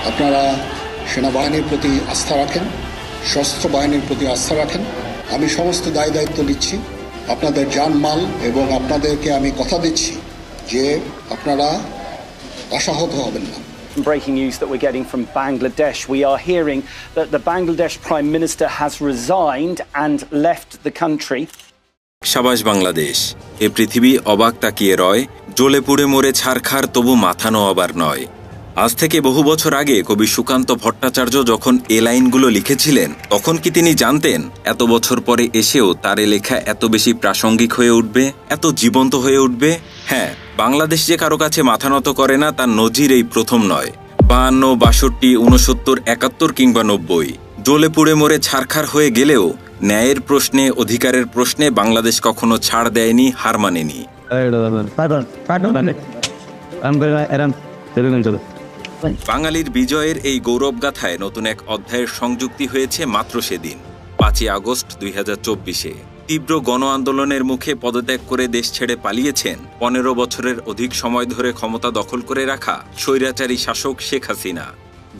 আপনারা সেনাবাহিনীর প্রতি আস্থা রাখেন, সশস্ত্র বাহিনীর প্রতি আস্থা রাখেন। আমি সমস্ত দায়িত্ব নিচ্ছি, আপনাদের জানমাল, এবং আপনাদেরকে আমি কথা দিচ্ছি যে আপনারা আশাহত হবেন না। Breaking news that we're getting from Bangladesh. We are hearing that the Bangladesh Prime Minister has resigned and left the country. সাবাস বাংলাদেশ, এ পৃথিবী অবাক তাকিয়ে রয়, জ্বলে পুড়ে মরে ছারখার তবু মাথা নোয়াবার নয়। আজ থেকে বহু বছর আগে কবি সুকান্ত ভট্টাচার্য যখন এ লাইনগুলো লিখেছিলেন, তখন কি তিনি জানতেন এত বছর পরে এসেও তার লেখা এত বেশি প্রাসঙ্গিক হয়ে উঠবে, এত জীবন্ত হয়ে উঠবে? হ্যাঁ, বাংলাদেশ যে কারো কাছে মাথা নত করে না তার নজির এই প্রথম নয়। 52, 62, 69, 71 কিংবা 90 জ্বলে পুড়ে মরে ছারখার হয়ে গেলেও ন্যায়ের প্রশ্নে, অধিকারের প্রশ্নে বাংলাদেশ কখনো ছাড় দেয়নি, হার মানেনি। বাঙালির বিজয়ের এই গৌরবগাথায় নতুন এক অধ্যায়ের সংযুক্তি হয়েছে মাত্র সেদিন 5ই আগস্ট 2024-এ। তীব্র গণ আন্দোলনের মুখে পদত্যাগ করে দেশ ছেড়ে পালিয়েছেন 15 বছরের অধিক সময় ধরে ক্ষমতা দখল করে রাখা স্বৈরাচারী শাসক শেখ হাসিনা।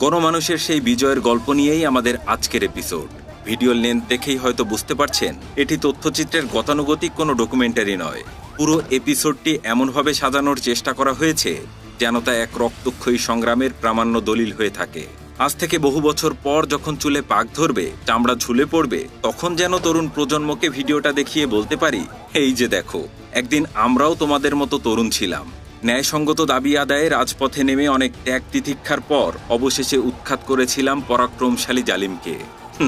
গণমানুষের সেই বিজয়ের গল্প নিয়েই আমাদের আজকের এপিসোড। ভিডিও লেন্থ দেখেই হয়তো বুঝতে পারছেন এটি তথ্যচিত্রের গতানুগতিক কোনো ডকুমেন্টারি নয়। পুরো এপিসোডটি এমনভাবে সাজানোর চেষ্টা করা হয়েছে যেন তা এক রক্তক্ষয়ী সংগ্রামের প্রামাণ্য দলিল হয়ে থাকে। আজ থেকে বহু বছর পর যখন চুলে পাক ধরবে, চামড়া ঝুলে পড়বে, তখন যেন তরুণ প্রজন্মকে ভিডিওটা দেখিয়ে বলতে পারি, এই যে দেখো, একদিন আমরাও তোমাদের মতো তরুণ ছিলাম। ন্যায়সঙ্গত দাবি আদায়ে রাজপথে নেমে অনেক ত্যাগ তিতিক্ষার পর অবশেষে উৎখাত করেছিলাম পরাক্রমশালী জালিমকে।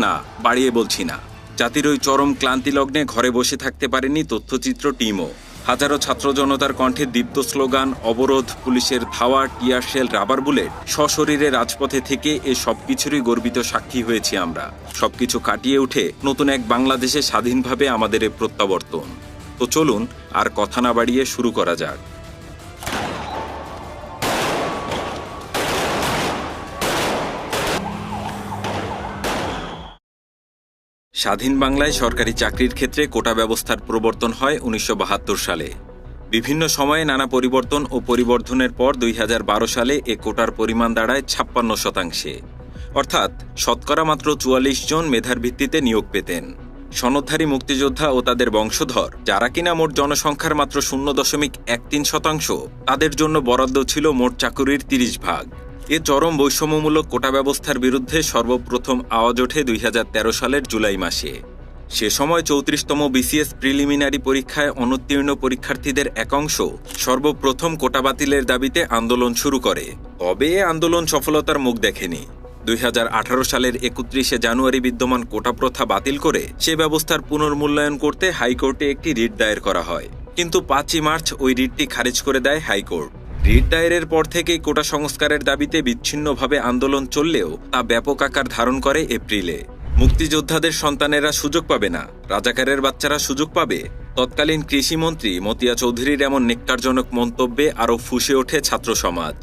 না, বাড়িয়ে বলছি না। জাতির ওই চরম ক্লান্তি লগ্নে ঘরে বসে থাকতে পারেনি তথ্যচিত্র টিমও। হাজারো ছাত্র জনতার কণ্ঠে দীপ্ত স্লোগান, অবরোধ, পুলিশের ধাওয়া, টিয়ারশেল, রাবার বুলেট, সশরীরে রাজপথে থেকে এ সবকিছুরই গর্বিত সাক্ষী হয়েছি আমরা। সবকিছু কাটিয়ে উঠে নতুন এক বাংলাদেশে স্বাধীনভাবে আমাদের এ প্রত্যাবর্তন। তো চলুন আর কথা না বাড়িয়ে শুরু করা যাক। স্বাধীন বাংলায় সরকারি চাকরির ক্ষেত্রে কোটা ব্যবস্থার প্রবর্তন হয় 1972 সালে। বিভিন্ন সময়ে নানা পরিবর্তন ও পরিবর্ধনের পর 2012 সালে এ কোটার পরিমাণ দাঁড়ায় 56%। অর্থাৎ শতকরা মাত্র 44 জন মেধার ভিত্তিতে নিয়োগ পেতেন। সনদধারী মুক্তিযোদ্ধা ও তাদের বংশধর, যারা কিনা মোট জনসংখ্যার মাত্র 0.13%, তাদের জন্য বরাদ্দ ছিল মোট চাকুরির 30 ভাগ। এ চরম বৈষম্যমূলক কোটা ব্যবস্থার বিরুদ্ধে সর্বপ্রথম আওয়াজ ওঠে 2013 সালের জুলাই মাসে। সে সময় 34তম বিসিএস প্রিলিমিনারি পরীক্ষায় অনুত্তীর্ণ পরীক্ষার্থীদের এক অংশ সর্বপ্রথম কোটা বাতিলের দাবিতে আন্দোলন শুরু করে। তবে এ আন্দোলন সফলতার মুখ দেখেনি। 2018 সালের 31শে জানুয়ারি বিদ্যমান কোটা প্রথা বাতিল করে সে ব্যবস্থার পুনর্মূল্যায়ন করতে হাইকোর্টে একটি রিট দায়ের করা হয়। কিন্তু 5ই মার্চ ওই রিটটি খারিজ করে দেয় হাইকোর্ট। রিট দায়েরের পর থেকেই কোটা সংস্কারের দাবিতে বিচ্ছিন্নভাবে আন্দোলন চললেও তা ব্যাপক আকার ধারণ করে এপ্রিলে। মুক্তিযোদ্ধাদের সন্তানেরা সুযোগ পাবে না, রাজাকারের বাচ্চারা সুযোগ পাবে। তৎকালীন কৃষিমন্ত্রী মতিয়া চৌধুরীর এমন নেক্কারজনক মন্তব্যে আরও ফুঁসে ওঠে ছাত্র সমাজ।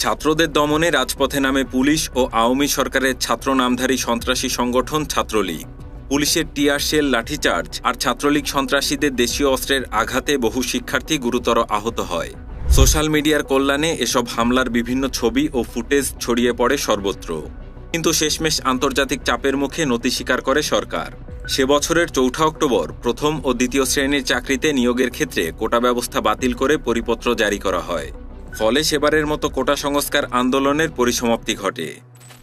ছাত্রদের দমনে রাজপথে নামে পুলিশ ও আওয়ামী সরকারের ছাত্র নামধারী সন্ত্রাসী সংগঠন ছাত্রলীগ। পুলিশের টিয়ারশেল, লাঠিচার্জ আর ছাত্রলীগ সন্ত্রাসীদের দেশীয় অস্ত্রের আঘাতে বহু শিক্ষার্থী গুরুতর আহত হয়। সোশ্যাল মিডিয়ার কল্যাণে এসব হামলার বিভিন্ন ছবি ও ফুটেজ ছড়িয়ে পড়ে সর্বত্র। কিন্তু শেষমেশ আন্তর্জাতিক চাপের মুখে নতি স্বীকার করে সরকার। সে বছরের 4 অক্টোবর প্রথম ও দ্বিতীয় শ্রেণীর চাকরিতে নিয়োগের ক্ষেত্রে কোটা ব্যবস্থা বাতিল করে পরিপত্র জারি করা হয়। ফলে সেবারের মতো কোটা সংস্কার আন্দোলনের পরিসমাপ্তি ঘটে।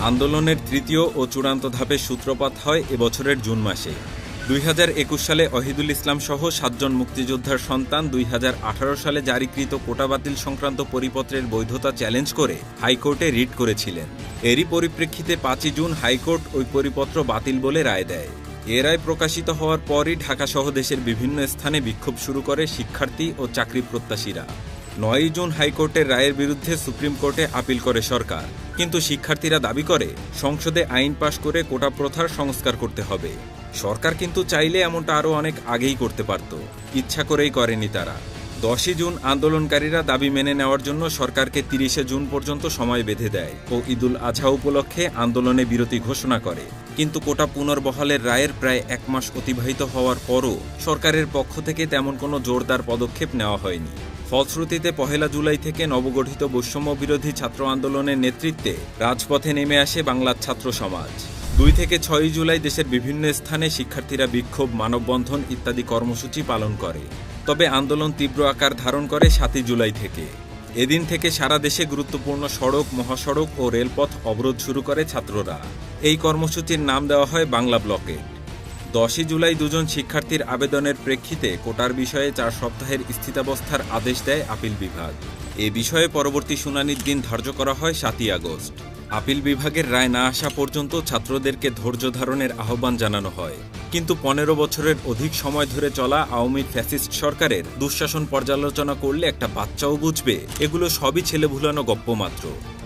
আন্দোলনের তৃতীয় ও চূড়ান্ত ধাপের সূত্রপাত হয় এবছরের জুন মাসে। 2021 সালে অহিদুল ইসলাম সহ 7 জন মুক্তিযোদ্ধার সন্তান 2018 সালে জারিকৃত কোটা বাতিল সংক্রান্ত পরিপত্রের বৈধতা চ্যালেঞ্জ করে হাইকোর্টে রিট করেছিলেন। এরই পরিপ্রেক্ষিতে 5ই জুন হাইকোর্ট ওই পরিপত্র বাতিল বলে রায় দেয়। এ রায় প্রকাশিত হওয়ার পরই ঢাকাসহ দেশের বিভিন্ন স্থানে বিক্ষোভ শুরু করে শিক্ষার্থী ও চাকরি প্রত্যাশীরা। 9ই জুন হাইকোর্টের রায়ের বিরুদ্ধে সুপ্রিম কোর্টে আপিল করে সরকার। কিন্তু শিক্ষার্থীরা দাবি করে সংসদে আইন পাশ করে কোটা প্রথার সংস্কার করতে হবে। সরকার কিন্তু চাইলে এমনটা আরও অনেক আগেই করতে পারত, ইচ্ছা করেই করেনি তারা। 10ই জুন আন্দোলনকারীরা দাবি মেনে নেওয়ার জন্য সরকারকে 30শে জুন পর্যন্ত সময় বেঁধে দেয় ও ঈদুল আজহা উপলক্ষে আন্দোলনে বিরতি ঘোষণা করে। কিন্তু কোটা পুনর্বহালের রায়ের প্রায় 1 মাস অতিবাহিত হওয়ার পরও সরকারের পক্ষ থেকে তেমন কোনো জোরদার পদক্ষেপ নেওয়া হয়নি। ফলশ্রুতিতে 1 জুলাই থেকে নবগঠিত বৈষম্য বিরোধী ছাত্র আন্দোলনের নেতৃত্বে রাজপথে নেমে আসে বাংলার ছাত্র সমাজ। 2 থেকে 6 জুলাই দেশের বিভিন্ন স্থানে শিক্ষার্থীরা বিক্ষোভ, মানববন্ধন ইত্যাদি কর্মসূচি পালন করে। তবে আন্দোলন তীব্র আকার ধারণ করে 7 জুলাই থেকে। এদিন থেকে সারা দেশে গুরুত্বপূর্ণ সড়ক, মহাসড়ক ও রেলপথ অবরোধ শুরু করে ছাত্ররা। এই কর্মসূচির নাম দেওয়া হয় বাংলা ব্লকেড। 10 জুলাই 2 জন শিক্ষার্থীর আবেদনের প্রেক্ষিতে কোটার বিষয়ে 4 সপ্তাহের স্থিতাবস্থার আদেশ দেয় আপিল বিভাগ। এ বিষয়ে পরবর্তী শুনানির দিন ধার্য করা হয় 7 আগস্ট। আপিল বিভাগের রায় না আসা পর্যন্ত ছাত্রদেরকে ধৈর্য ধারণের আহ্বান জানানো হয়। কিন্তু 15 বছরের অধিক সময় ধরে চলা আওয়ামী ফ্যাসিস্ট সরকারের দুঃশাসন পর্যালোচনা করলে একটা বাচ্চাও বুঝবে এগুলো সবই ছেলেভুলানো গপ্প মাত্র।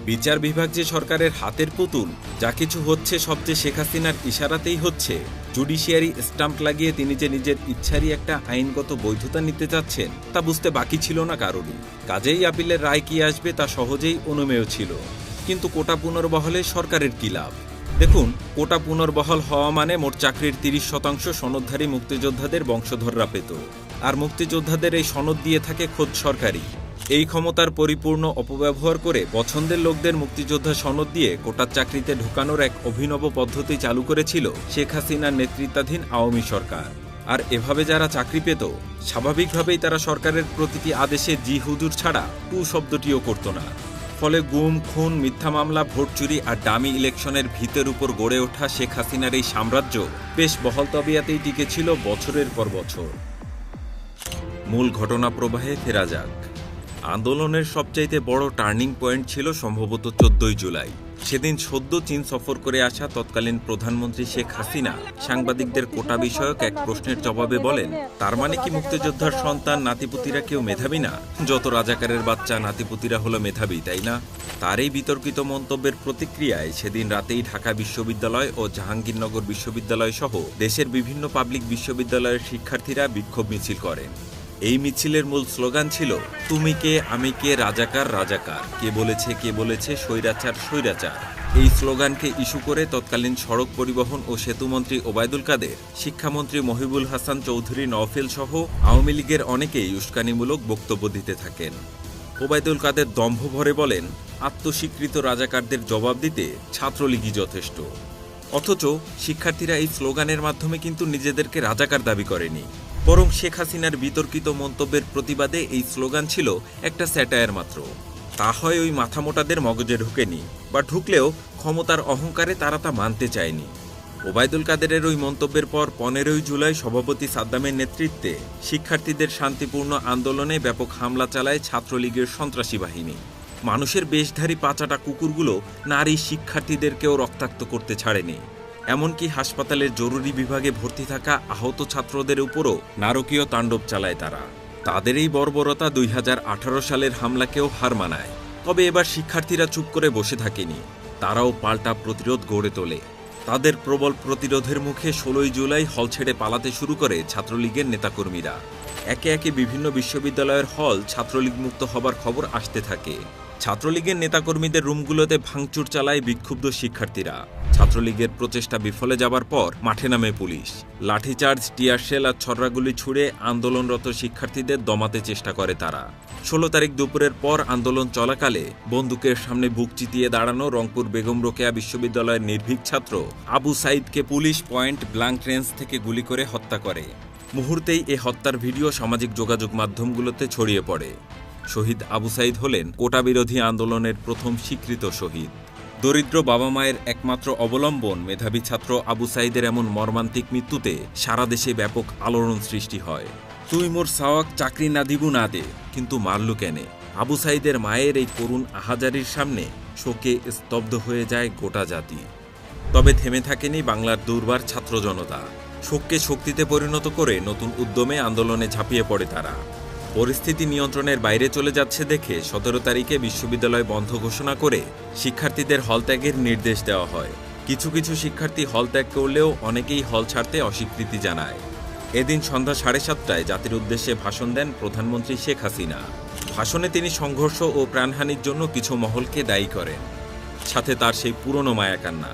বিচার বিভাগ যে সরকারের হাতের পুতুল, যা কিছু হচ্ছে সব যে শেখ হাসিনার ইশারাতেই হচ্ছে, জুডিশিয়ারি স্টাম্প লাগিয়ে তিনি যে নিজের ইচ্ছারই একটা আইনগত বৈধতা নিতে চাচ্ছেন তা বুঝতে বাকি ছিল না কারোরই। কাজেই আপিলের রায় কি আসবে তা সহজেই অনুমেয় ছিল। কিন্তু কোটা পুনর্বহলে সরকারের কি লাভ? দেখুন, কোটা পুনর্বহাল হওয়া মানে মোট চাকরির 30% সনদধারী মুক্তিযোদ্ধাদের বংশধররা পেত। আর মুক্তিযোদ্ধাদের এই সনদ দিয়ে থাকে খোদ সরকারই। এই ক্ষমতার পরিপূর্ণ অপব্যবহার করে পছন্দের লোকদের মুক্তিযোদ্ধা সনদ দিয়ে কোটার চাকরিতে ঢোকানোর এক অভিনব পদ্ধতি চালু করেছিল শেখ হাসিনার নেতৃত্বাধীন আওয়ামী সরকার। আর এভাবে যারা চাকরি পেত, স্বাভাবিকভাবেই তারা সরকারের প্রতিটি আদেশে জি হুজুর ছাড়া টু শব্দটিও করত না। ফলে গুম, খুন, মিথ্যা মামলা, ভোট চুরি আর ডামি ইলেকশনের ভিতের উপর গড়ে ওঠা শেখ হাসিনার এই সাম্রাজ্য বেশ বহাল তবিয়াতেই টিকেছিল বছরের পর বছর। মূল ঘটনা প্রবাহে ফেরা যাক। আন্দোলনের সবচাইতে বড় টার্নিং পয়েন্ট ছিল সম্ভবত 14 জুলাই। সেদিন সদ্য চীন সফর করে আসা তৎকালীন প্রধানমন্ত্রী শেখ হাসিনা সাংবাদিকদের কোটা বিষয়ক এক প্রশ্নের জবাবে বলেন, তার মানে কি মুক্তিযোদ্ধার সন্তান নাতিপুতিরা কেউ মেধাবী না? যত রাজাকারের বাচ্চা নাতিপুতিরা হলো মেধাবী, তাই না? তার এই বিতর্কিত মন্তব্যের প্রতিক্রিয়ায় সেদিন রাতেই ঢাকা বিশ্ববিদ্যালয় ও জাহাঙ্গীরনগর বিশ্ববিদ্যালয় সহ দেশের বিভিন্ন পাবলিক বিশ্ববিদ্যালয়ের শিক্ষার্থীরা বিক্ষোভ মিছিল করেন। এই মিছিলের মূল স্লোগান ছিল, তুমি কে, আমি কে, রাজাকার রাজাকার, কে বলেছে স্বৈরাচার স্বৈরাচার। এই স্লোগানকে ইস্যু করে তৎকালীন সড়ক পরিবহন ও সেতুমন্ত্রী ওবায়দুল কাদের, শিক্ষামন্ত্রী মহিবুল হাসান চৌধুরী নওফেল সহ আওয়ামী লীগের অনেকেই উস্কানিমূলক বক্তব্য দিতে থাকেন। ওবায়দুল কাদের দম্ভ ভরে বলেন, আত্মস্বীকৃত রাজাকারদের জবাব দিতে ছাত্রলীগই যথেষ্ট। অথচ শিক্ষার্থীরা এই স্লোগানের মাধ্যমে কিন্তু নিজেদেরকে রাজাকার দাবি করেনি, বরং শেখ হাসিনার বিতর্কিত মন্তব্যের প্রতিবাদে এই স্লোগান ছিল একটা স্যাটায়ার মাত্র। তা হয় ওই মাথামোটাদের মগজে ঢুকেনি, বা ঢুকলেও ক্ষমতার অহংকারে তারা তা মানতে চায়নি। ওবায়দুল কাদেরের ওই মন্তব্যের পর 15 জুলাই সভাপতি সাদ্দামের নেতৃত্বে শিক্ষার্থীদের শান্তিপূর্ণ আন্দোলনে ব্যাপক হামলা চালায় ছাত্রলীগের সন্ত্রাসী বাহিনী। মানুষের বেশধারী পাচাটা কুকুরগুলো নারী শিক্ষার্থীদেরকেও রক্তাক্ত করতে ছাড়েনি। এমনকি হাসপাতালের জরুরি বিভাগে ভর্তি থাকা আহত ছাত্রদের উপরও নারকীয় তাণ্ডব চালায় তারা। তাদের এই বর্বরতা 2018 সালের হামলাকেও হার মানায়। তবে এবার শিক্ষার্থীরা চুপ করে বসে থাকেনি, তারাও পাল্টা প্রতিরোধ গড়ে তোলে। তাদের প্রবল প্রতিরোধের মুখে 16 জুলাই হল ছেড়ে পালাতে শুরু করে ছাত্রলীগের নেতাকর্মীরা। একে একে বিভিন্ন বিশ্ববিদ্যালয়ের হল ছাত্রলীগ মুক্ত হবার খবর আসতে থাকে। ছাত্রলীগের নেতাকর্মীদের রুমগুলোতে ভাঙচুর চালায় বিক্ষুব্ধ শিক্ষার্থীরা। ছাত্রলীগের প্রচেষ্টা বিফলে যাবার পর মাঠে নামে পুলিশ। লাঠিচার্জ, টিয়ারশেল আর ছড়রাগুলি ছুড়ে আন্দোলনরত শিক্ষার্থীদের দমাতে চেষ্টা করে তারা। 16 তারিখ দুপুরের পর আন্দোলন চলাকালে বন্দুকের সামনে বুক চিতিয়ে দাঁড়ানো রংপুর বেগম রোকেয়া বিশ্ববিদ্যালয়ের নির্ভীক ছাত্র আবু সাইদকে পুলিশ পয়েন্ট ব্ল্যাঙ্ক রেঞ্জ থেকে গুলি করে হত্যা করে। মুহূর্তেই এ হত্যার ভিডিও সামাজিক যোগাযোগ মাধ্যমগুলোতে ছড়িয়ে পড়ে। শহীদ আবু সাইদ হলেন কোটা বিরোধী আন্দোলনের প্রথম স্বীকৃত শহীদ। দরিদ্র বাবা মায়ের একমাত্র অবলম্বন মেধাবী ছাত্র আবু সাইদের এমন মর্মান্তিক মৃত্যুতে সারা দেশে ব্যাপক আলোড়ন সৃষ্টি হয়। তুই মোর সাওয়াক চাকরি না দিবু না দে, কিন্তু মারলু কেনে? আবু সাইদের মায়ের এই করুণ আহাজারির সামনে শোকে স্তব্ধ হয়ে যায় গোটা জাতি। তবে থেমে থাকেনি বাংলার দুর্বার ছাত্র জনতা। শোককে শক্তিতে পরিণত করে নতুন উদ্যমে আন্দোলনে ঝাঁপিয়ে পড়ে তারা। পরিস্থিতি নিয়ন্ত্রণের বাইরে চলে যাচ্ছে দেখে 17 তারিখে বিশ্ববিদ্যালয় বন্ধ ঘোষণা করে শিক্ষার্থীদের হল ত্যাগের নির্দেশ দেওয়া হয়। কিছু কিছু শিক্ষার্থী হল ত্যাগ করলেও অনেকেই হল ছাড়তে অস্বীকৃতি জানায়। এদিন সন্ধ্যা 7:30টায় জাতির উদ্দেশ্যে ভাষণ দেন প্রধানমন্ত্রী শেখ হাসিনা। ভাষণে তিনি সংঘর্ষ ও প্রাণহানির জন্য কিছু মহলকে দায়ী করেন, সাথে তার সেই পুরনো মায়াকান্না।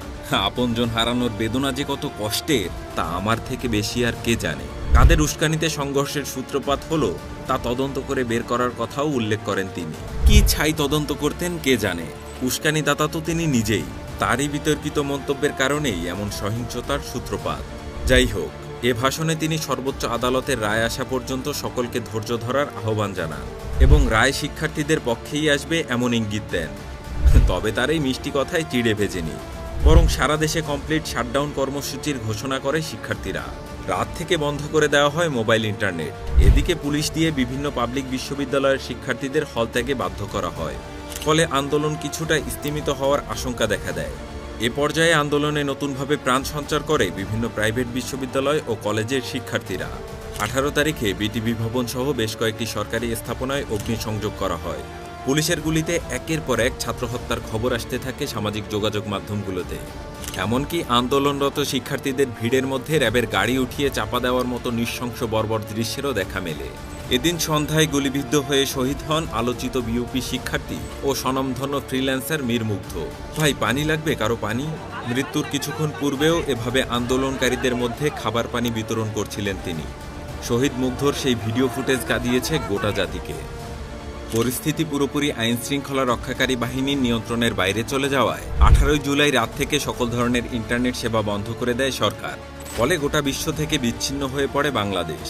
আপনজন হারানোর বেদনা যে কত কষ্টের তা আমার থেকে বেশি আর কে জানে। কাদের উস্কানিতে সংঘর্ষের সূত্রপাত হলো তা তদন্ত করে বের করার কথাও উল্লেখ করেন তিনি। কি ছাই তদন্ত করতেন কে জানে, উস্কানিদাতা তো তিনি নিজেই। তারই বিতর্কিত মন্তব্যের কারণেই এমন সহিংসতার সূত্রপাত। যাই হোক, এ ভাষণে তিনি সর্বোচ্চ আদালতের রায় আসা পর্যন্ত সকলকে ধৈর্য ধরার আহ্বান জানান এবং রায় শিক্ষার্থীদের পক্ষেই আসবে এমন ইঙ্গিত দেন। তবে তার এই মিষ্টি কথায় চিড়ে ভেজেনি, বরং সারা দেশে কমপ্লিট শাটডাউন কর্মসূচির ঘোষণা করে শিক্ষার্থীরা। রাত থেকে বন্ধ করে দেওয়া হয় মোবাইল ইন্টারনেট। এদিকে পুলিশ দিয়ে বিভিন্ন পাবলিক বিশ্ববিদ্যালয়ের শিক্ষার্থীদের হল ত্যাগে বাধ্য করা হয়। ফলে আন্দোলন কিছুটা স্তিমিত হওয়ার আশঙ্কা দেখা দেয়। এ পর্যায়ে আন্দোলনে নতুনভাবে প্রাণ সঞ্চার করে বিভিন্ন প্রাইভেট বিশ্ববিদ্যালয় ও কলেজের শিক্ষার্থীরা। 18 তারিখে বিটিভি ভবন সহ বেশ কয়েকটি সরকারি স্থাপনায় অগ্নিসংযোগ করা হয়। পুলিশের গুলিতে একের পর এক ছাত্র হত্যার খবর আসতে থাকে সামাজিক যোগাযোগ মাধ্যমগুলোতে। এমনকি আন্দোলনরত শিক্ষার্থীদের ভিড়ের মধ্যে র্যাবের গাড়ি উঠিয়ে চাপা দেওয়ার মতো নৃশংস বর্বর দৃশ্যেরও দেখা মেলে। এদিন সন্ধ্যায় গুলিবিদ্ধ হয়ে শহীদ হন আলোচিত বিউপি শিক্ষার্থী ও স্বনামধন্য ফ্রিল্যান্সার মীর মুগ্ধ। ভাই পানি লাগবে কারো পানি? মৃত্যুর কিছুক্ষণ পূর্বেও এভাবে আন্দোলনকারীদের মধ্যে খাবার পানি বিতরণ করছিলেন তিনি। শহীদ মুগ্ধর সেই ভিডিও ফুটেজ কাঁদিয়েছে গোটা জাতিকে। পরিস্থিতি পুরোপুরি আইন শৃঙ্খলা রক্ষাকারী বাহিনীর নিয়ন্ত্রণের বাইরে চলে যাওয়ায় 18 জুলাই রাত থেকে সকল ধরনের ইন্টারনেট সেবা বন্ধ করে দেয় সরকার। ফলে গোটা বিশ্ব থেকে বিচ্ছিন্ন হয়ে পড়ে বাংলাদেশ।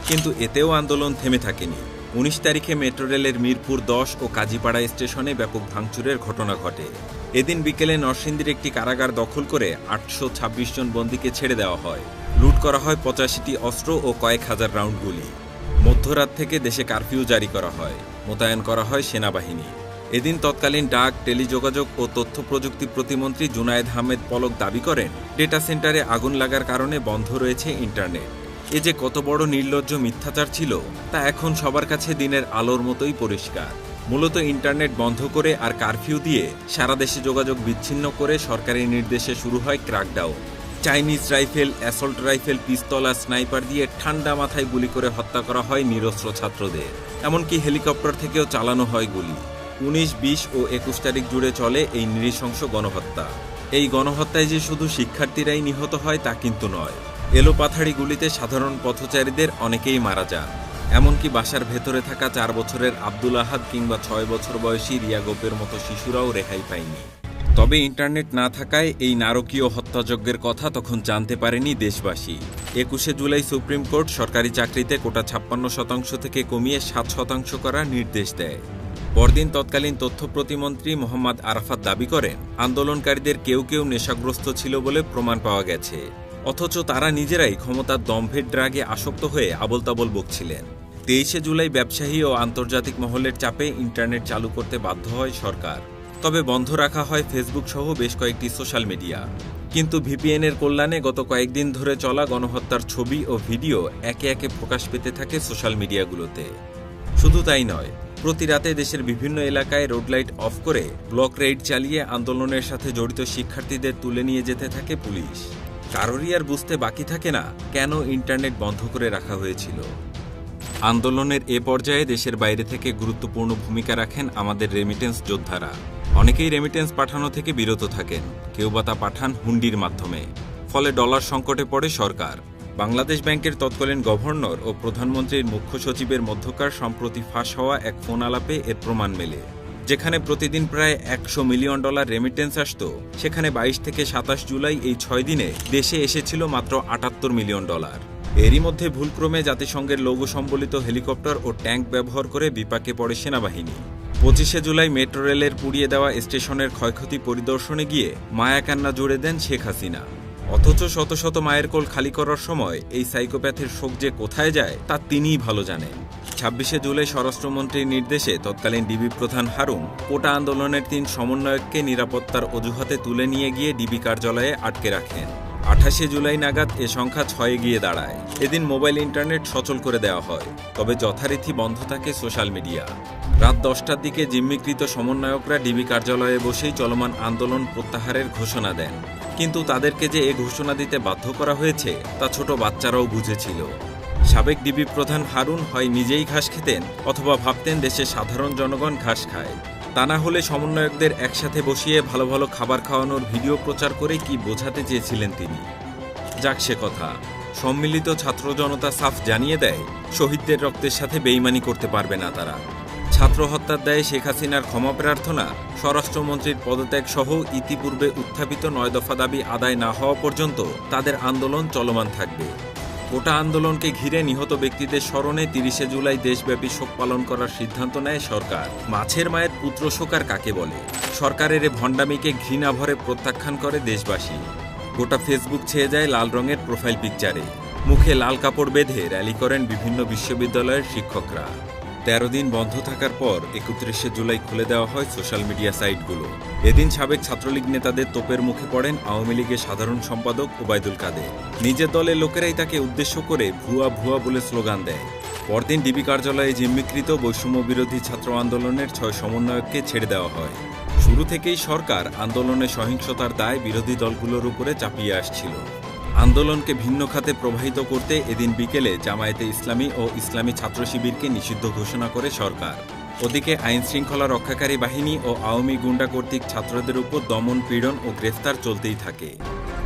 কিন্তু এতেও আন্দোলন থেমে থাকেনি। 19 তারিখে মেট্রো রেলের মিরপুর 10 ও কাজীপাড়া স্টেশনে ব্যাপক ভাঙচুরের ঘটনা ঘটে। এদিন বিকেলে নরসিংদীর একটি কারাগার দখল করে 826 জন বন্দীকে ছেড়ে দেওয়া হয়। লুট করা হয় 85টি অস্ত্র ও কয়েক হাজার রাউন্ড গুলি। মধ্যরাত থেকে দেশে কারফিউ জারি করা হয়, মোতায়েন করা হয় সেনাবাহিনী। এদিন তৎকালীন ডাক, টেলিযোগাযোগ ও তথ্য প্রযুক্তি প্রতিমন্ত্রী জুনায়েদ আহমেদ পলক দাবি করেন, ডেটা সেন্টারে আগুন লাগার কারণে বন্ধ রয়েছে ইন্টারনেট। এ যে কত বড় নির্লজ্জ মিথ্যাচার ছিল তা এখন সবার কাছে দিনের আলোর মতোই পরিষ্কার। মূলত ইন্টারনেট বন্ধ করে আর কারফিউ দিয়ে সারা দেশে যোগাযোগ বিচ্ছিন্ন করে সরকারি নির্দেশে শুরু হয় crackdown. Chinese rifle, assault rifle, pistol আর স্নাইপার দিয়ে ঠান্ডা মাথায় গুলি করে হত্যা করা হয় নিরস্ত্র ছাত্রদের। এমনকি হেলিকপ্টার থেকেও চালানো হয় গুলি। 19, 20 ও 21 তারিখ জুড়ে চলে এই নৃশংস গণহত্যা। এই গণহত্যায় যে শুধু শিক্ষার্থীরাই নিহত হয় তা কিন্তু নয়। এলোপাথাড়ি গুলিতে সাধারণ পথচারীদের অনেকেই মারা যান। এমনকি বাসার ভেতরে থাকা 4 বছরের আব্দুল আহাদ কিংবা 6 বছর বয়সী রিয়া গোপের মতো শিশুরাও রেহাই পায়নি। তবে ইন্টারনেট না থাকায় এই নারকীয় হত্যাযজ্ঞের কথা তখন জানতে পারেনি দেশবাসী। 21 জুলাই সুপ্রিম কোর্ট সরকারি চাকরিতে কোটা 56% থেকে কমিয়ে 7% করার নির্দেশ দেয়। পরদিন তৎকালীন তথ্য প্রতিমন্ত্রী মোহাম্মদ আরাফাত দাবি করেন, আন্দোলনকারীদের কেউ কেউ নেশাগ্রস্ত ছিল বলে প্রমাণ পাওয়া গেছে। অথচ তারা নিজেরাই ক্ষমতার দম্ভের ড্রাগে আসক্ত হয়ে আবোলতাবোল বকছিলেন। 23 জুলাই ব্যবসায়ী ও আন্তর্জাতিক মহলের চাপে ইন্টারনেট চালু করতে বাধ্য হয় সরকার। তবে বন্ধ রাখা হয় ফেসবুক সহ বেশ কয়েকটি সোশ্যাল মিডিয়া। কিন্তু ভিপিএনের কল্যাণে গত কয়েকদিন ধরে চলা গণহত্যার ছবি ও ভিডিও একে একে প্রকাশ পেতে থাকে সোশ্যাল মিডিয়াগুলোতে। শুধু তাই নয়, প্রতি রাতে দেশের বিভিন্ন এলাকায় রোড লাইট অফ করে ব্লক রেইড চালিয়ে আন্দোলনের সাথে জড়িত শিক্ষার্থীদের তুলে নিয়ে যেতে থাকে পুলিশ। কারোরই আর বুঝতে বাকি থাকে না কেন ইন্টারনেট বন্ধ করে রাখা হয়েছিল। আন্দোলনের এ পর্যায়ে দেশের বাইরে থেকে গুরুত্বপূর্ণ ভূমিকা রাখেন আমাদের রেমিটেন্স যোদ্ধারা। অনেকেই রেমিটেন্স পাঠানো থেকে বিরত থাকেন, কেউ বা তা পাঠান হুন্ডির মাধ্যমে। ফলে ডলার সংকটে পড়ে সরকার। বাংলাদেশ ব্যাংকের তৎকালীন গভর্নর ও প্রধানমন্ত্রীর মুখ্য সচিবের মধ্যকার সম্প্রতি ফাঁস হওয়া এক ফোন আলাপে এর প্রমাণ মেলে। যেখানে প্রতিদিন প্রায় $100 মিলিয়ন রেমিটেন্স আসত, সেখানে 22 থেকে 27 জুলাই এই 6 দিনে দেশে এসেছিল মাত্র $78 মিলিয়ন। এরই মধ্যে ভুলক্রমে জাতিসংঘের লৌহ সম্বলিত হেলিকপ্টার ও ট্যাঙ্ক ব্যবহার করে বিপাকে পড়ে সেনাবাহিনী। 25 জুলাই মেট্রো রেলের পুড়িয়ে দেওয়া স্টেশনের ক্ষয়ক্ষতি পরিদর্শনে গিয়ে মায়াকান্না জুড়ে দেন শেখ হাসিনা। অথচ শত শত মায়ের কোল খালি করার সময় এই সাইকোপ্যাথের শোক যে কোথায় যায় তা তিনিই ভালো জানেন। 26 জুলাই স্বরাষ্ট্রমন্ত্রীর নির্দেশে তৎকালীন ডিবি প্রধান হারুন কোটা আন্দোলনের 3 সমন্বয়ককে নিরাপত্তার অজুহাতে তুলে নিয়ে গিয়ে ডিবি কার্যালয়ে আটকে রাখেন। 28 জুলাই নাগাদ এ সংখ্যা 6 গিয়ে দাঁড়ায়। এদিন মোবাইল ইন্টারনেট সচল করে দেওয়া হয়, তবে যথারীতি বন্ধ থাকে সোশ্যাল মিডিয়া। রাত 10টার দিকে জিম্মিকৃত সমন্বয়করা ডিবি কার্যালয়ে বসেই চলমান আন্দোলন প্রত্যাহারের ঘোষণা দেন। কিন্তু তাদেরকে যে এ ঘোষণা দিতে বাধ্য করা হয়েছে তা ছোট বাচ্চারাও বুঝেছিল। সাবেক ডিবি প্রধান হারুন হয় নিজেই ঘাস খেতেন অথবা ভাবতেন দেশের সাধারণ জনগণ ঘাস খায়। তা না হলে সমন্বয়কদের একসাথে বসিয়ে ভালো ভালো খাবার খাওয়ানোর ভিডিও প্রচার করে কি বোঝাতে চেয়েছিলেন তিনি? যাক সে কথা। সম্মিলিত ছাত্র জনতা সাফ জানিয়ে দেয়, শহীদদের রক্তের সাথে বেইমানি করতে পারবে না তারা। ছাত্র হত্যার দায়ে শেখ হাসিনার ক্ষমা প্রার্থনা, স্বরাষ্ট্রমন্ত্রীর পদত্যাগ সহ ইতিপূর্বে উত্থাপিত ৯ দফা দাবি আদায় না হওয়া পর্যন্ত তাদের আন্দোলন চলমান থাকবে। কোটা আন্দোলনকে ঘিরে নিহত ব্যক্তিদের স্মরণে ৩০শে জুলাই দেশব্যাপী শোক পালন করার সিদ্ধান্ত নেয় সরকার। মাছের মায়ের পুত্র শোক আর কাকে বলে? সরকারের এ ভণ্ডামিকে ঘৃণা ভরে প্রত্যাখ্যান করে দেশবাসী। গোটা ফেসবুক ছেয়ে যায় লাল রঙের প্রোফাইল পিকচারে। মুখে লাল কাপড় বেঁধে র্যালি করেন বিভিন্ন বিশ্ববিদ্যালয়ের শিক্ষকরা। ১৩ দিন বন্ধ থাকার পর ৩১শে জুলাই খুলে দেওয়া হয় সোশ্যাল মিডিয়া সাইটগুলো। এদিন সাবেক ছাত্রলীগ নেতাদের তোপের মুখে পড়েন আওয়ামী লীগের সাধারণ সম্পাদক ওবায়দুল কাদের। নিজের দলের লোকেরাই তাকে উদ্দেশ্য করে ভুয়া ভুয়া বলে স্লোগান দেয়। পরদিন ডিবি কার্যালয়ে জিম্মিকৃত বৈষম্য বিরোধী ছাত্র আন্দোলনের ৬ সমন্বয়ককে ছেড়ে দেওয়া হয়। শুরু থেকেই সরকার আন্দোলনে সহিংসতার দায় বিরোধী দলগুলোর উপরে চাপিয়ে আসছিল। আন্দোলনকে ভিন্ন খাতে প্রবাহিত করতে এদিন বিকেলে জামায়াতে ইসলামী ও ইসলামী ছাত্র শিবিরকে নিষিদ্ধ ঘোষণা করে সরকার। ওদিকে আইন শৃঙ্খলা রক্ষাকারী বাহিনী ও আওয়ামী গুন্ডা কর্তৃক ছাত্রদের উপর দমন পীড়ন ও গ্রেফতার চলতেই থাকে।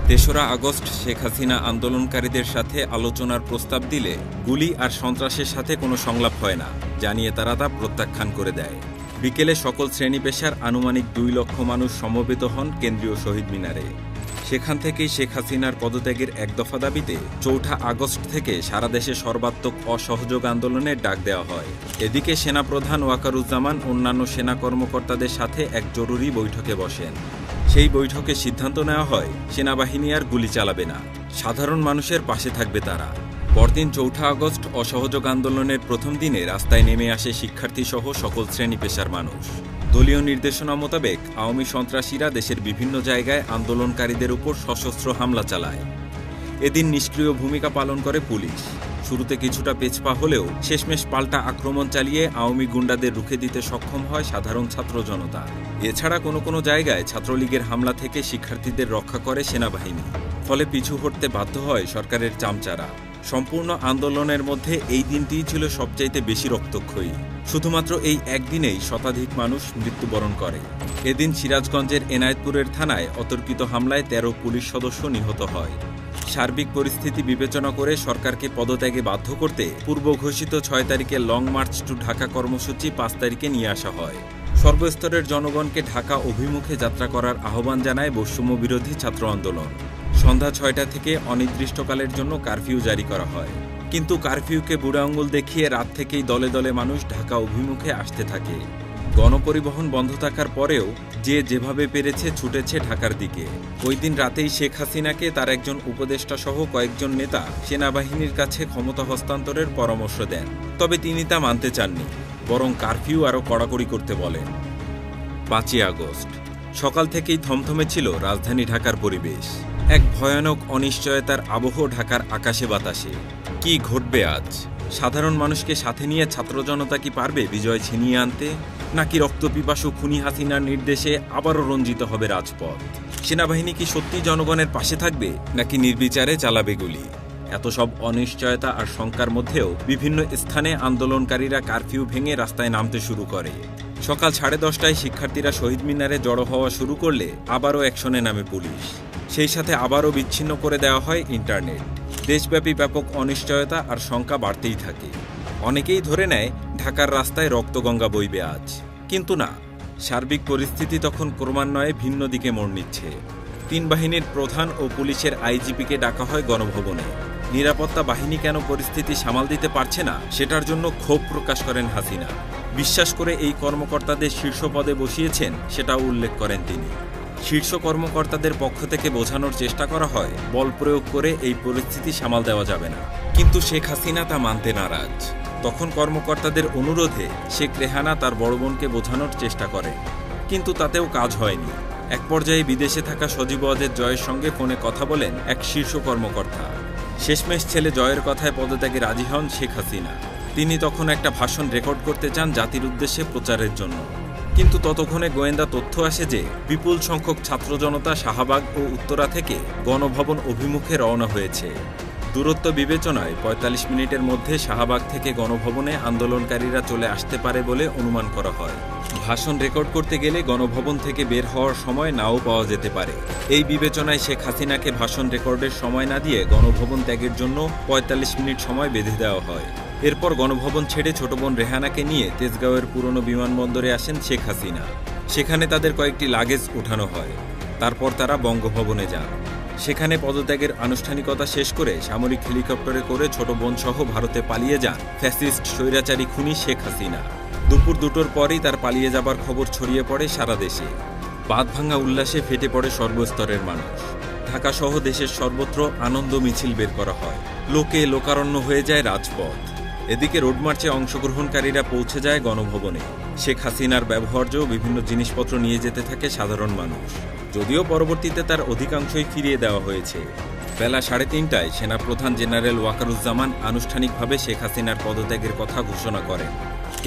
৩রা আগস্ট শেখ হাসিনা আন্দোলনকারীদের সাথে আলোচনার প্রস্তাব দিলে গুলি আর সন্ত্রাসের সাথে কোনো সংলাপ হয় না জানিয়ে তারা তা প্রত্যাখ্যান করে দেয়। বিকেলে সকল শ্রেণী পেশার আনুমানিক ২ লক্ষ মানুষ সমবেত হন কেন্দ্রীয় শহীদ মিনারে। সেখান থেকেই শেখ হাসিনার পদত্যাগের ১ দফা দাবিতে ৪ঠা আগস্ট থেকে সারা দেশে সর্বাত্মক অসহযোগ আন্দোলনের ডাক দেওয়া হয়। এদিকে সেনাপ্রধান ওয়াকারুজ্জামান অন্যান্য সেনা কর্মকর্তাদের সাথে এক জরুরি বৈঠকে বসেন। সেই বৈঠকে সিদ্ধান্ত নেওয়া হয় সেনাবাহিনী আর গুলি চালাবে না, সাধারণ মানুষের পাশে থাকবে তারা। পরদিন ৪ঠা আগস্ট অসহযোগ আন্দোলনের প্রথম দিনে রাস্তায় নেমে আসে শিক্ষার্থীসহ সকল শ্রেণী পেশার মানুষ। দলীয় নির্দেশনা মোতাবেক আওয়ামী সন্ত্রাসীরা দেশের বিভিন্ন জায়গায় আন্দোলনকারীদের উপর সশস্ত্র হামলা চালায়। এদিন নিষ্ক্রিয় ভূমিকা পালন করে পুলিশ। শুরুতে কিছুটা পেছপা হলেও শেষমেশ পাল্টা আক্রমণ চালিয়ে আওয়ামী গুন্ডাদের রুখে দিতে সক্ষম হয় সাধারণ ছাত্র জনতা। এছাড়া কোনো কোনো জায়গায় ছাত্রলীগের হামলা থেকে শিক্ষার্থীদের রক্ষা করে সেনাবাহিনী। ফলে পিছু হটতে বাধ্য হয় সরকারের চামচারা। সম্পূর্ণ আন্দোলনের মধ্যে এই দিনটিই ছিল সবচাইতে বেশি রক্তক্ষয়ী। শুধুমাত্র এই একদিনেই শতাধিক মানুষ মৃত্যুবরণ করে। এদিন সিরাজগঞ্জের এনায়েতপুরের থানায় অতর্কিত হামলায় ১৩ পুলিশ সদস্য নিহত হয়। সার্বিক পরিস্থিতি বিবেচনা করে সরকারকে পদত্যাগে বাধ্য করতে পূর্ব ঘোষিত ৬ তারিখে লং মার্চ টু ঢাকা কর্মসূচি ৫ তারিখে নিয়ে আসা হয়। সর্বস্তরের জনগণকে ঢাকা অভিমুখে যাত্রা করার আহ্বান জানায় বৈষম্য বিরোধী ছাত্র আন্দোলন। সন্ধ্যা ৬টা থেকে অনির্দিষ্টকালের জন্য কারফিউ জারি করা হয়। কিন্তু কারফিউকে বুড়া আঙুল দেখিয়ে রাত থেকেই দলে দলে মানুষ ঢাকা অভিমুখে আসতে থাকে। গণপরিবহন বন্ধ থাকার পরেও যে যেভাবে পেরেছে ছুটেছে ঢাকার দিকে। ওই দিন রাতেই শেখ হাসিনাকে তার একজন উপদেষ্টা সহ কয়েকজন নেতা সেনাবাহিনীর কাছে ক্ষমতা হস্তান্তরের পরামর্শ দেন। তবে তিনি তা মানতে চাননি, বরং কারফিউ আরও কড়াকড়ি করতে বলেন। ৫ই আগস্ট সকাল থেকেই থমথমে ছিল রাজধানী ঢাকার পরিবেশ। এক ভয়ানক অনিশ্চয়তার আবহ ঢাকার আকাশে বাতাসে। কি ঘটবে আজ? সাধারণ মানুষকে সাথে নিয়ে ছাত্র জনতা কি পারবে বিজয় ছিনিয়ে আনতে, নাকি রক্তপিপাসু খুনি হাসিনার নির্দেশে আবারও রঞ্জিত হবে রাজপথ? সেনাবাহিনী কি সত্যি জনগণের পাশে থাকবে, নাকি নির্বিচারে চালাবে গুলি? এত সব অনিশ্চয়তা আর শঙ্কার মধ্যেও বিভিন্ন স্থানে আন্দোলনকারীরা কারফিউ ভেঙে রাস্তায় নামতে শুরু করে। সকাল 10:30টায় শিক্ষার্থীরা শহীদ মিনারে জড়ো হওয়া শুরু করলে আবারও অ্যাকশনে নামে পুলিশ। সেই সাথে আবারও বিচ্ছিন্ন করে দেওয়া হয় ইন্টারনেট। দেশব্যাপী ব্যাপক অনিশ্চয়তা আর শঙ্কা বাড়তেই থাকে। অনেকেই ধরে নেয় ঢাকার রাস্তায় রক্তগঙ্গা বইবে আজ, কিন্তু না, সার্বিক পরিস্থিতি তখন ক্রমান্বয়ে ভিন্ন দিকে মোড় নিচ্ছে। 3 বাহিনীর প্রধান ও পুলিশের আইজিপিকে ডাকা হয় গণভবনে। নিরাপত্তা বাহিনী কেন পরিস্থিতি সামাল দিতে পারছে না সেটার জন্য ক্ষোভ প্রকাশ করেন হাসিনা। বিশ্বাস করে এই কর্মকর্তাদের শীর্ষ পদে বসিয়েছেন সেটাও উল্লেখ করেন তিনি। শীর্ষ কর্মকর্তাদের পক্ষ থেকে বোঝানোর চেষ্টা করা হয় বল প্রয়োগ করে এই পরিস্থিতি সামাল দেওয়া যাবে না, কিন্তু শেখ হাসিনা তা মানতে নারাজ। তখন কর্মকর্তাদের অনুরোধে শেখ রেহানা তার বড় বোনকে বোঝানোর চেষ্টা করে, কিন্তু তাতেও কাজ হয়নি। এক পর্যায়ে বিদেশে থাকা সজীব ওয়াজেদ জয়ের সঙ্গে ফোনে কথা বলেন এক শীর্ষ কর্মকর্তা। শেষমেশ ছেলে জয়ের কথায় পদত্যাগে রাজি হন শেখ হাসিনা। তিনি তখন একটা ভাষণ রেকর্ড করতে চান জাতির উদ্দেশ্যে প্রচারের জন্য, কিন্তু ততক্ষণে গোয়েন্দা তথ্য আসে যে বিপুল সংখ্যক ছাত্র জনতা শাহবাগ ও উত্তরা থেকে গণভবন অভিমুখে রওনা হয়েছে। দূরত্ব বিবেচনায় ৪৫ মিনিটের মধ্যে শাহবাগ থেকে গণভবনে আন্দোলনকারীরা চলে আসতে পারে বলে অনুমান করা হয়। ভাষণ রেকর্ড করতে গেলে গণভবন থেকে বের হওয়ার সময় নাও পাওয়া যেতে পারে। এই বিবেচনায় শেখ হাসিনাকে ভাষণ রেকর্ডের সময় না দিয়ে গণভবন ত্যাগের জন্য ৪৫ মিনিট সময় বেঁধে দেওয়া হয়। এরপর গণভবন ছেড়ে ছোট বোন রেহানাকে নিয়ে তেজগাঁওয়ের পুরনো বিমানবন্দরে আসেন শেখ হাসিনা। সেখানে তাদের কয়েকটি লাগেজ ওঠানো হয়। তারপর তারা বঙ্গভবনে যান। সেখানে পদত্যাগের আনুষ্ঠানিকতা শেষ করে সামরিক হেলিকপ্টারে করে ছোট বোন সহ ভারতে পালিয়ে যান ফ্যাসিস্ট স্বৈরাচারী খুনি শেখ হাসিনা। দুপুর 2টোর পরই তার পালিয়ে যাবার খবর ছড়িয়ে পড়ে সারা দেশে। বাঁধভাঙা উল্লাসে ফেটে পড়ে সর্বস্তরের মানুষ। ঢাকা সহ দেশের সর্বত্র আনন্দ মিছিল বের করা হয়। লোকে লোকারণ্য হয়ে যায় রাজপথ। এদিকে রোডমার্চে অংশগ্রহণকারীরা পৌঁছে যায় গণভবনে। শেখ হাসিনার ব্যবহার্য বিভিন্ন জিনিসপত্র নিয়ে যেতে থাকে সাধারণ মানুষ, যদিও পরবর্তীতে তার অধিকাংশই ফিরিয়ে দেওয়া হয়েছে। বেলা 3:30টায় সেনাপ্রধান জেনারেল ওয়াকারুজ্জামান আনুষ্ঠানিকভাবে শেখ হাসিনার পদত্যাগের কথা ঘোষণা করেন।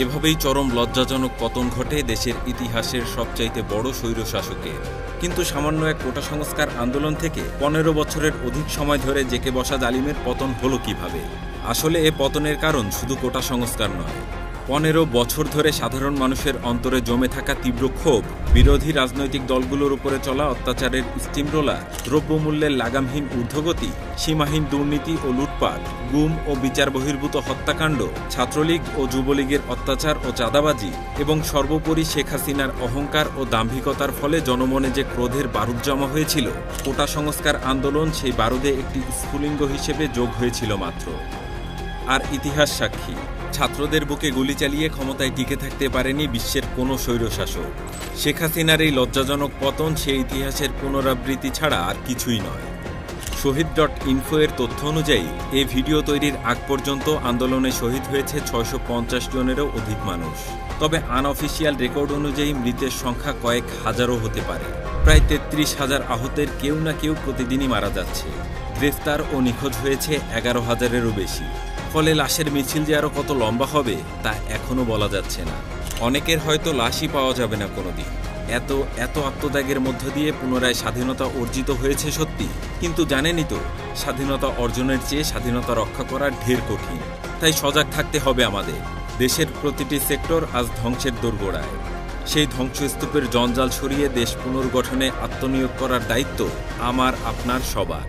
এভাবেই চরম লজ্জাজনক পতন ঘটে দেশের ইতিহাসের সবচাইতে বড় স্বৈরশাসকের। কিন্তু সামান্য এক কোটা সংস্কার আন্দোলন থেকে 15 বছরের অধিক সময় ধরে জেকে বসা জালিমের পতন হলো কিভাবে? আসলে এ পতনের কারণ শুধু কোটা সংস্কার নয়। 15 বছর ধরে সাধারণ মানুষের অন্তরে জমে থাকা তীব্র ক্ষোভ, বিরোধী রাজনৈতিক দলগুলোর উপরে চলা অত্যাচারের স্টিমরোলার, দ্রব্যমূল্যের লাগামহীন ঊর্ধ্বগতি, সীমাহীন দুর্নীতি ও লুটপাট, গুম ও বিচার বহির্ভূত হত্যাকাণ্ড, ছাত্রলীগ ও যুবলীগের অত্যাচার ও চাঁদাবাজি এবং সর্বোপরি শেখ হাসিনার অহংকার ও দাম্ভিকতার ফলে জনমনে যে ক্রোধের বারুদ জমা হয়েছিল, কোটা সংস্কার আন্দোলন সেই বারুদে একটি স্ফুলিঙ্গ হিসেবে যোগ হয়েছিল মাত্র। আর ইতিহাস সাক্ষী, ছাত্রদের বুকে গুলি চালিয়ে ক্ষমতায় টিকে থাকতে পারেনি বিশ্বের কোনো স্বৈরশাসক। শেখ হাসিনার এই লজ্জাজনক পতন সেই ইতিহাসের পুনরাবৃত্তি ছাড়া আর কিছুই নয়। শহীদ.info এর তথ্য অনুযায়ী এই ভিডিও তৈরির আগ পর্যন্ত আন্দোলনে শহীদ হয়েছে 650 জনেরও অধিক মানুষ। তবে আনঅফিসিয়াল রেকর্ড অনুযায়ী মৃতের সংখ্যা কয়েক হাজারও হতে পারে। প্রায় 33,000 আহতের কেউ না কেউ প্রতিদিনই মারা যাচ্ছে। গ্রেফতার ও নিখোঁজ হয়েছে 11,000-এরও বেশি। ফলে লাশের মিছিল যে আরও কত লম্বা হবে তা এখনও বলা যাচ্ছে না। অনেকের হয়তো লাশই পাওয়া যাবে না কোনোদিন। এত আত্মত্যাগের মধ্য দিয়ে পুনরায় স্বাধীনতা অর্জিত হয়েছে সত্যি, কিন্তু জানেনই তো, স্বাধীনতা অর্জনের চেয়ে স্বাধীনতা রক্ষা করা ঢের কঠিন। তাই সজাগ থাকতে হবে আমাদের। দেশের প্রতিটি সেক্টর আজ ধ্বংসের দোরগোড়ায়। সেই ধ্বংসস্তূপের জঞ্জাল সরিয়ে দেশ পুনর্গঠনে আত্মনিয়োগ করার দায়িত্ব আমার, আপনার, সবার।